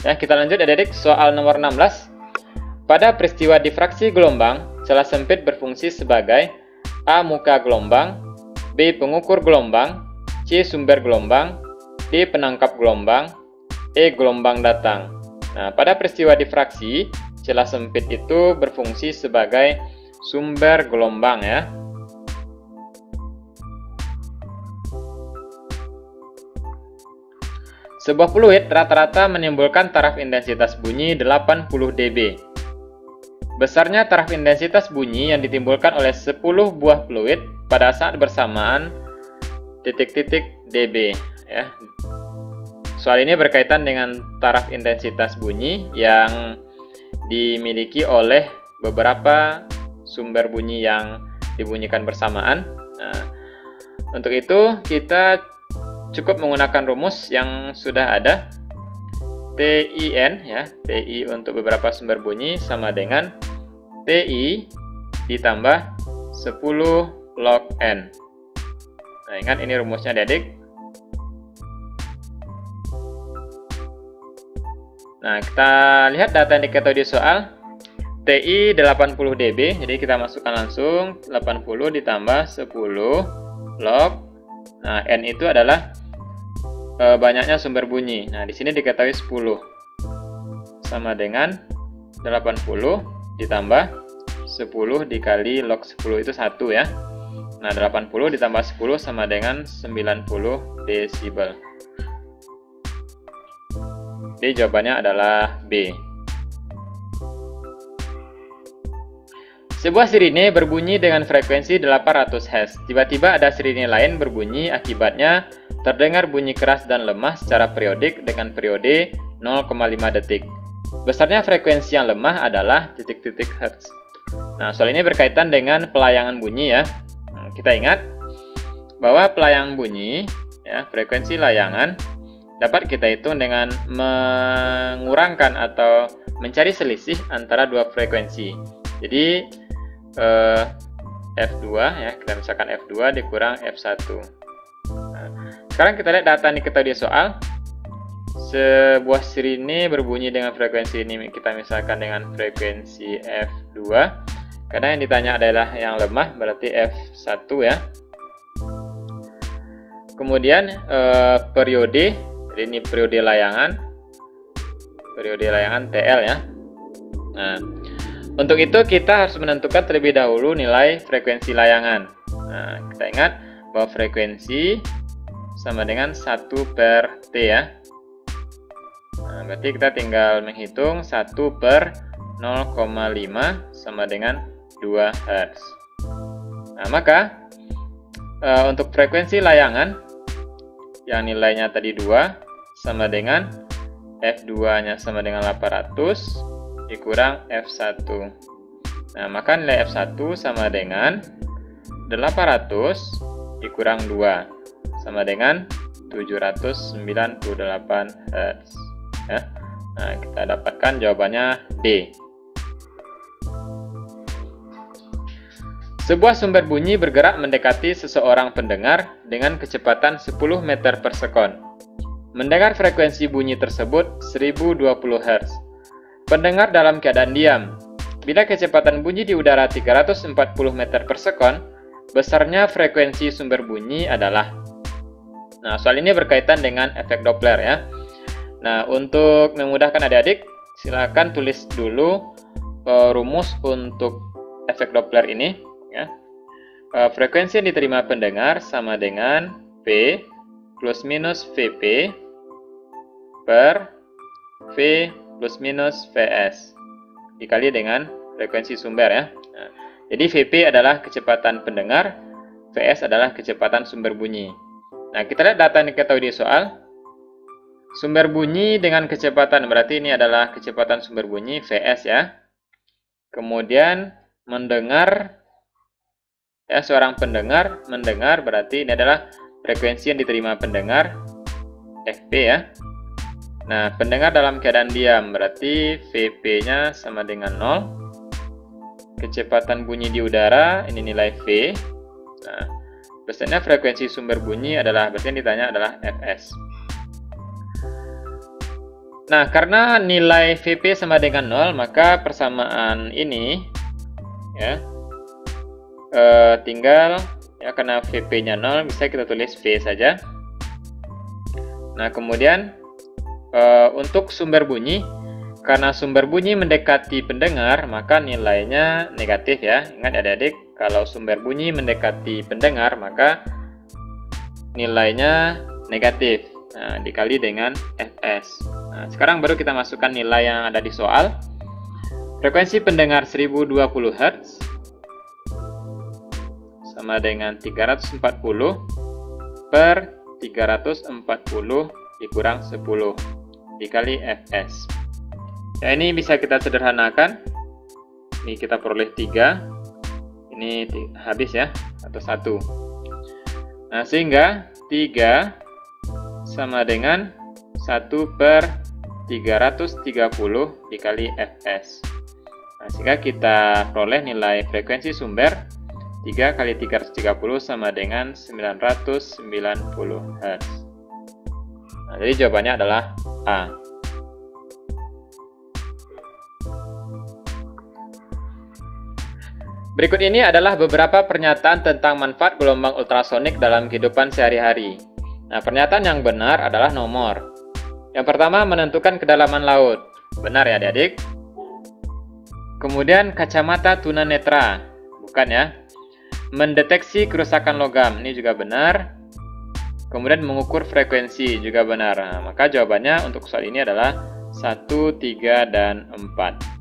Ya, kita lanjut adik-adik, soal nomor 16. Pada peristiwa difraksi gelombang, celah sempit berfungsi sebagai A. Muka gelombang, B. Pengukur gelombang, C. Sumber gelombang, D. Penangkap gelombang, E. Gelombang datang. Nah, pada peristiwa difraksi, celah sempit itu berfungsi sebagai sumber gelombang ya. Sebuah fluid rata-rata menimbulkan taraf intensitas bunyi 80 dB. Besarnya taraf intensitas bunyi yang ditimbulkan oleh 10 buah fluid pada saat bersamaan titik-titik dB ya. Soal ini berkaitan dengan taraf intensitas bunyi yang dimiliki oleh beberapa sumber bunyi yang dibunyikan bersamaan. Nah, untuk itu kita cukup menggunakan rumus yang sudah ada. TIN ya, TI untuk beberapa sumber bunyi sama dengan TI ditambah 10 log N. Nah, ingat ini rumusnya adik-adik. Nah, kita lihat data yang diketahui di soal. TI 80 dB, jadi kita masukkan langsung 80 ditambah 10 log. Nah, N itu adalah banyaknya sumber bunyi. Nah, di sini diketahui 10 sama dengan 80 ditambah 10 dikali log 10 itu 1 ya. Nah, 80 ditambah 10 sama dengan 90 desibel. Jadi jawabannya adalah B. Sebuah sirine berbunyi dengan frekuensi 800 Hz. Tiba-tiba ada sirine lain berbunyi, akibatnya terdengar bunyi keras dan lemah secara periodik dengan periode 0,5 detik. Besarnya frekuensi yang lemah adalah titik-titik Hz. Nah, soal ini berkaitan dengan pelayangan bunyi ya. Nah, kita ingat bahwa pelayangan bunyi, ya, frekuensi layangan dapat kita hitung dengan mengurangkan atau mencari selisih antara dua frekuensi. Jadi F2 ya, kita misalkan F2 dikurang F1. Nah, sekarang kita lihat data yang diketahui di soal. Sebuah sirine berbunyi dengan frekuensi ini, kita misalkan dengan frekuensi F2. Karena yang ditanya adalah yang lemah, berarti F1 ya. Kemudian periode, jadi ini periode layangan TL ya. Nah, untuk itu kita harus menentukan terlebih dahulu nilai frekuensi layangan. Nah, kita ingat bahwa frekuensi sama dengan 1 per T ya. Nah, berarti kita tinggal menghitung 1 per 0,5 sama dengan 2 Hz. Nah, maka untuk frekuensi layangan yang nilainya tadi 2 sama dengan F2-nya sama dengan 800 dikurang F1. Nah, maka nilai F1 sama dengan 800 dikurang 2 sama dengan 798 Hz. Ya. Nah, kita dapatkan jawabannya D. Sebuah sumber bunyi bergerak mendekati seseorang pendengar dengan kecepatan 10 meter per sekon. Mendengar frekuensi bunyi tersebut 1020 Hz. Pendengar dalam keadaan diam. Bila kecepatan bunyi di udara 340 meter per sekon, besarnya frekuensi sumber bunyi adalah. Nah, soal ini berkaitan dengan efek Doppler ya. Nah, untuk memudahkan adik-adik, silakan tulis dulu rumus untuk efek Doppler ini ya. Frekuensi yang diterima pendengar sama dengan V plus minus VP per V plus minus Vs dikali dengan frekuensi sumber ya. Nah, jadi VP adalah kecepatan pendengar, Vs adalah kecepatan sumber bunyi. Nah, kita lihat data yang diketahui di soal. Sumber bunyi dengan kecepatan, berarti ini adalah kecepatan sumber bunyi Vs ya. Kemudian mendengar ya, seorang pendengar mendengar, berarti ini adalah frekuensi yang diterima pendengar Fp ya. Nah, pendengar dalam keadaan diam, berarti Vp-nya sama dengan 0. Kecepatan bunyi di udara, ini nilai V. Nah, biasanya frekuensi sumber bunyi adalah, berarti yang ditanya adalah Fs. Nah, karena nilai VP sama dengan 0, maka persamaan ini ya tinggal ya, karena VP-nya 0 bisa kita tulis V saja. Nah, kemudian untuk sumber bunyi, karena sumber bunyi mendekati pendengar, maka nilainya negatif ya. Ingat adik-adik, kalau sumber bunyi mendekati pendengar, maka nilainya negatif. Nah, dikali dengan Fs. Nah, sekarang baru kita masukkan nilai yang ada di soal. Frekuensi pendengar 1020 Hz sama dengan 340 per 340 dikurang 10 dikali Fs. Ya, ini bisa kita sederhanakan. Ini kita peroleh 3. Ini habis ya, atau 1. Nah, sehingga 3 sama dengan 1 per 330 dikali Fs. Nah, sehingga kita peroleh nilai frekuensi sumber 3 kali 330 sama dengan 990 Hz. Nah, jadi jawabannya adalah A. Berikut ini adalah beberapa pernyataan tentang manfaat gelombang ultrasonik dalam kehidupan sehari-hari. Nah, pernyataan yang benar adalah nomor. Yang pertama, menentukan kedalaman laut. Benar ya adik-adik? Kemudian kacamata tunanetra. Bukan ya. Mendeteksi kerusakan logam. Ini juga benar. Kemudian mengukur frekuensi juga benar. Nah, maka jawabannya untuk soal ini adalah 1, 3, dan 4.